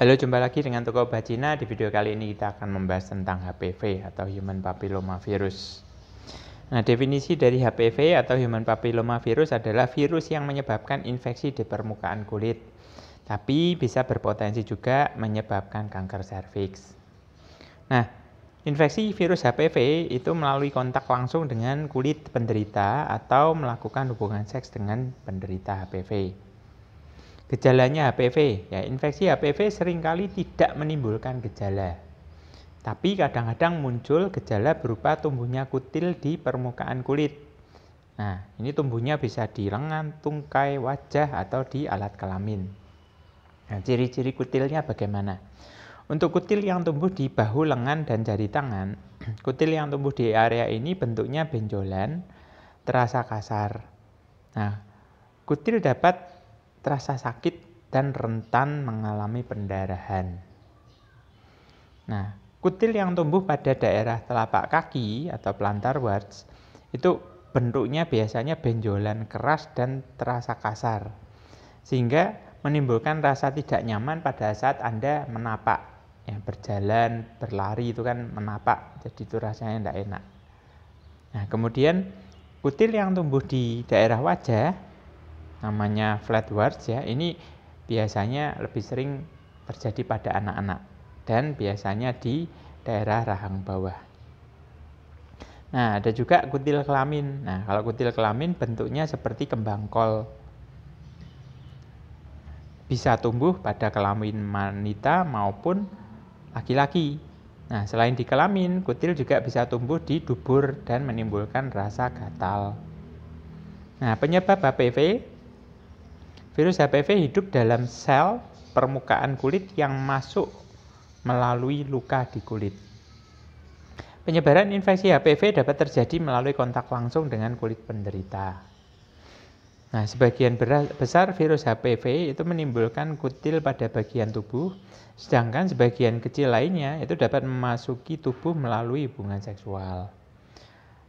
Halo, jumpa lagi dengan Toko Obat Cina. Di video kali ini kita akan membahas tentang HPV atau Human Papilloma Virus. Nah, definisi dari HPV atau Human Papilloma Virus adalah virus yang menyebabkan infeksi di permukaan kulit, tapi bisa berpotensi juga menyebabkan kanker serviks. Nah, infeksi virus HPV itu melalui kontak langsung dengan kulit penderita atau melakukan hubungan seks dengan penderita HPV. Gejalanya HPV, ya infeksi HPV seringkali tidak menimbulkan gejala. Tapi kadang-kadang muncul gejala berupa tumbuhnya kutil di permukaan kulit. Nah, ini tumbuhnya bisa di lengan, tungkai, wajah, atau di alat kelamin. Nah, ciri-ciri kutilnya bagaimana? Untuk kutil yang tumbuh di bahu, lengan, dan jari tangan, kutil yang tumbuh di area ini bentuknya benjolan, terasa kasar. Nah, kutil dapat terasa sakit dan rentan mengalami pendarahan. Nah, kutil yang tumbuh pada daerah telapak kaki atau plantar warts itu bentuknya biasanya benjolan keras dan terasa kasar, sehingga menimbulkan rasa tidak nyaman pada saat Anda menapak, ya, berjalan, berlari itu kan menapak, jadi itu rasanya tidak enak. Nah, kemudian kutil yang tumbuh di daerah wajah namanya flat warts, ya, ini biasanya lebih sering terjadi pada anak-anak dan biasanya di daerah rahang bawah. Nah, ada juga kutil kelamin. Nah, kalau kutil kelamin bentuknya seperti kembang kol. Bisa tumbuh pada kelamin wanita maupun laki-laki. Nah, selain di kelamin, kutil juga bisa tumbuh di dubur dan menimbulkan rasa gatal. Nah, penyebab HPV. Virus HPV hidup dalam sel permukaan kulit yang masuk melalui luka di kulit. Penyebaran infeksi HPV dapat terjadi melalui kontak langsung dengan kulit penderita. Nah, sebagian besar virus HPV itu menimbulkan kutil pada bagian tubuh, sedangkan sebagian kecil lainnya itu dapat memasuki tubuh melalui hubungan seksual.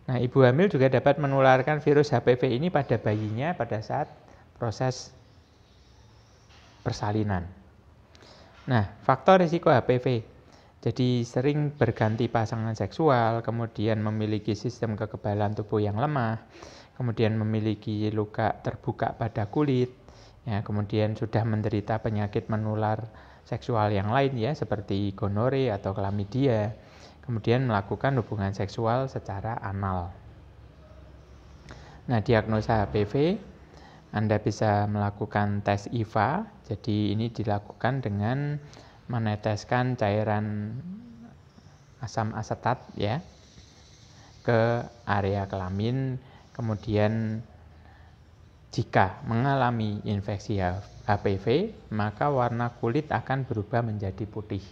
Nah, ibu hamil juga dapat menularkan virus HPV ini pada bayinya pada saat proses persalinan. Nah, faktor risiko HPV. Jadi sering berganti pasangan seksual, kemudian memiliki sistem kekebalan tubuh yang lemah, kemudian memiliki luka terbuka pada kulit, ya, kemudian sudah menderita penyakit menular seksual yang lain, ya, seperti gonore atau chlamydia, kemudian melakukan hubungan seksual secara anal. Nah, diagnosa HPV, Anda bisa melakukan tes IVA. Jadi ini dilakukan dengan meneteskan cairan asam asetat, ya, ke area kelamin. Kemudian jika mengalami infeksi HPV, maka warna kulit akan berubah menjadi putih.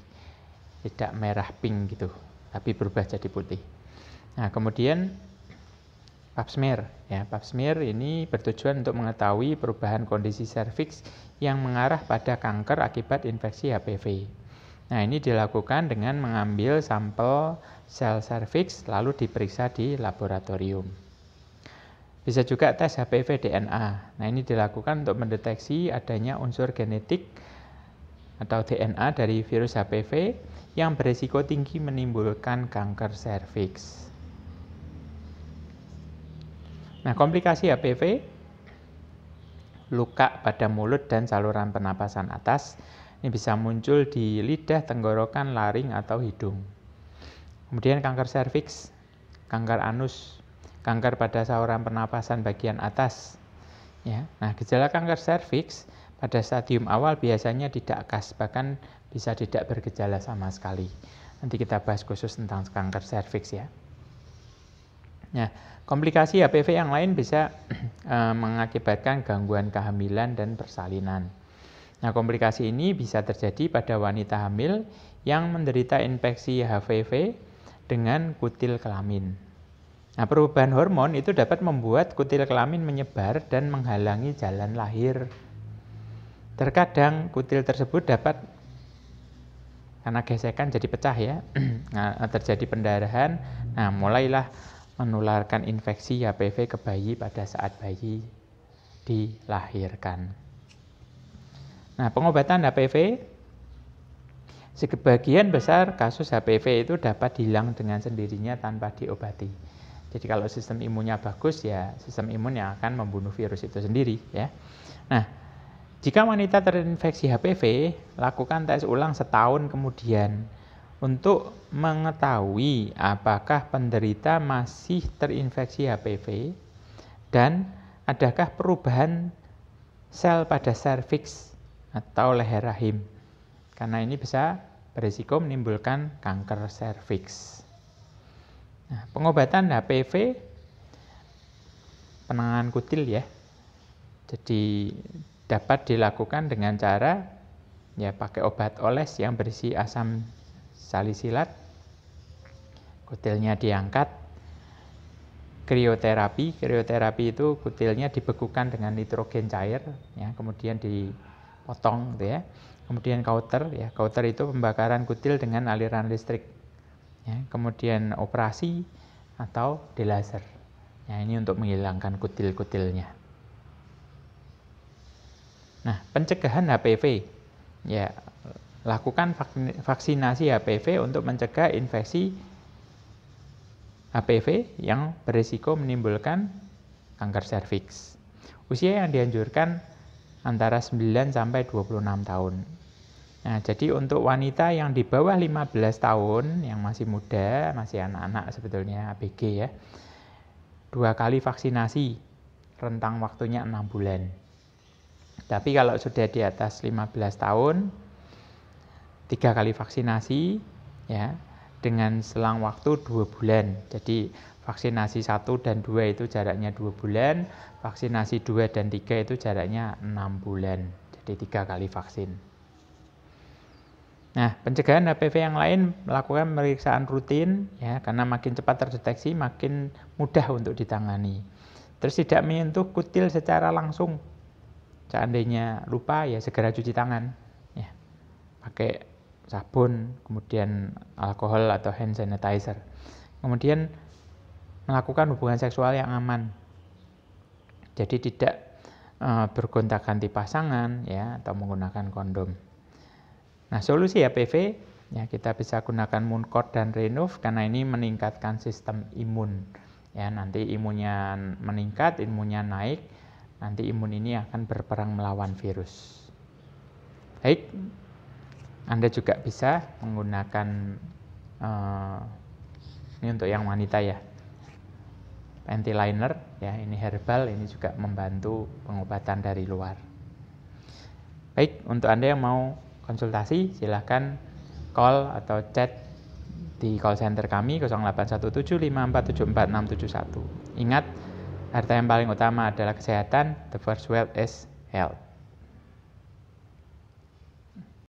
Tidak merah pink gitu, tapi berubah jadi putih. Nah, kemudian Pap smear, ya, Pap smear ini bertujuan untuk mengetahui perubahan kondisi serviks yang mengarah pada kanker akibat infeksi HPV. Nah, ini dilakukan dengan mengambil sampel sel serviks lalu diperiksa di laboratorium. Bisa juga tes HPV DNA. Nah, ini dilakukan untuk mendeteksi adanya unsur genetik atau DNA dari virus HPV yang berisiko tinggi menimbulkan kanker serviks. Nah, komplikasi HPV, luka pada mulut dan saluran pernapasan atas, ini bisa muncul di lidah, tenggorokan, laring, atau hidung. Kemudian kanker serviks, kanker anus, kanker pada saluran pernapasan bagian atas. Ya. Nah, gejala kanker serviks pada stadium awal biasanya tidak khas, bahkan bisa tidak bergejala sama sekali. Nanti kita bahas khusus tentang kanker serviks, ya. Nah, komplikasi HPV yang lain bisa mengakibatkan gangguan kehamilan dan persalinan. Nah, komplikasi ini bisa terjadi pada wanita hamil yang menderita infeksi HPV dengan kutil kelamin. Nah, perubahan hormon itu dapat membuat kutil kelamin menyebar dan menghalangi jalan lahir. Terkadang kutil tersebut dapat karena gesekan jadi pecah, ya. Nah, terjadi pendarahan. Nah, mulailah menularkan infeksi HPV ke bayi pada saat bayi dilahirkan. Nah, pengobatan HPV Sebagian besar kasus HPV itu dapat hilang dengan sendirinya tanpa diobati. Jadi kalau sistem imunnya bagus, ya sistem imun yang akan membunuh virus itu sendiri, ya. Nah, jika wanita terinfeksi HPV, lakukan tes ulang setahun kemudian untuk mengetahui apakah penderita masih terinfeksi HPV dan adakah perubahan sel pada serviks atau leher rahim. Karena ini bisa berisiko menimbulkan kanker serviks. Nah, pengobatan HPV, penanganan kutil ya. Jadi dapat dilakukan dengan cara ya pakai obat oles yang berisi asam salisilat. Kutilnya diangkat. Krioterapi itu kutilnya dibekukan dengan nitrogen cair ya, kemudian dipotong gitu ya. Kemudian kauter itu pembakaran kutil dengan aliran listrik. Ya, kemudian operasi atau delaser. Ya, ini untuk menghilangkan kutil-kutilnya. Nah, pencegahan HPV. Ya, lakukan vaksinasi HPV untuk mencegah infeksi HPV yang berisiko menimbulkan kanker serviks. Usia yang dianjurkan antara 9 sampai 26 tahun. Nah, jadi untuk wanita yang di bawah 15 tahun, yang masih muda, masih anak-anak sebetulnya ABG ya, 2 kali vaksinasi, rentang waktunya 6 bulan. Tapi kalau sudah di atas 15 tahun, 3 kali vaksinasi ya, dengan selang waktu 2 bulan. Jadi vaksinasi 1 dan 2 itu jaraknya 2 bulan, vaksinasi 2 dan 3 itu jaraknya 6 bulan. Jadi 3 kali vaksin. Nah, pencegahan HPV yang lain melakukan pemeriksaan rutin ya, karena makin cepat terdeteksi makin mudah untuk ditangani. Terus tidak menyentuh kutil secara langsung. Seandainya lupa ya segera cuci tangan ya. Pakai sabun, kemudian alkohol atau hand sanitizer. Kemudian melakukan hubungan seksual yang aman. Jadi tidak bergonta-ganti pasangan ya, atau menggunakan kondom. Nah, solusi HPV ya kita bisa gunakan Mooncort dan Renov karena ini meningkatkan sistem imun. Ya, nanti imunnya meningkat, imunnya naik, nanti imun ini akan berperang melawan virus. Baik, Anda juga bisa menggunakan ini untuk yang wanita ya, panty liner ya, ini herbal, ini juga membantu pengobatan dari luar. Baik, untuk Anda yang mau konsultasi silahkan call atau chat di call center kami 081754744671. Ingat, harta yang paling utama adalah kesehatan, the first wealth is health.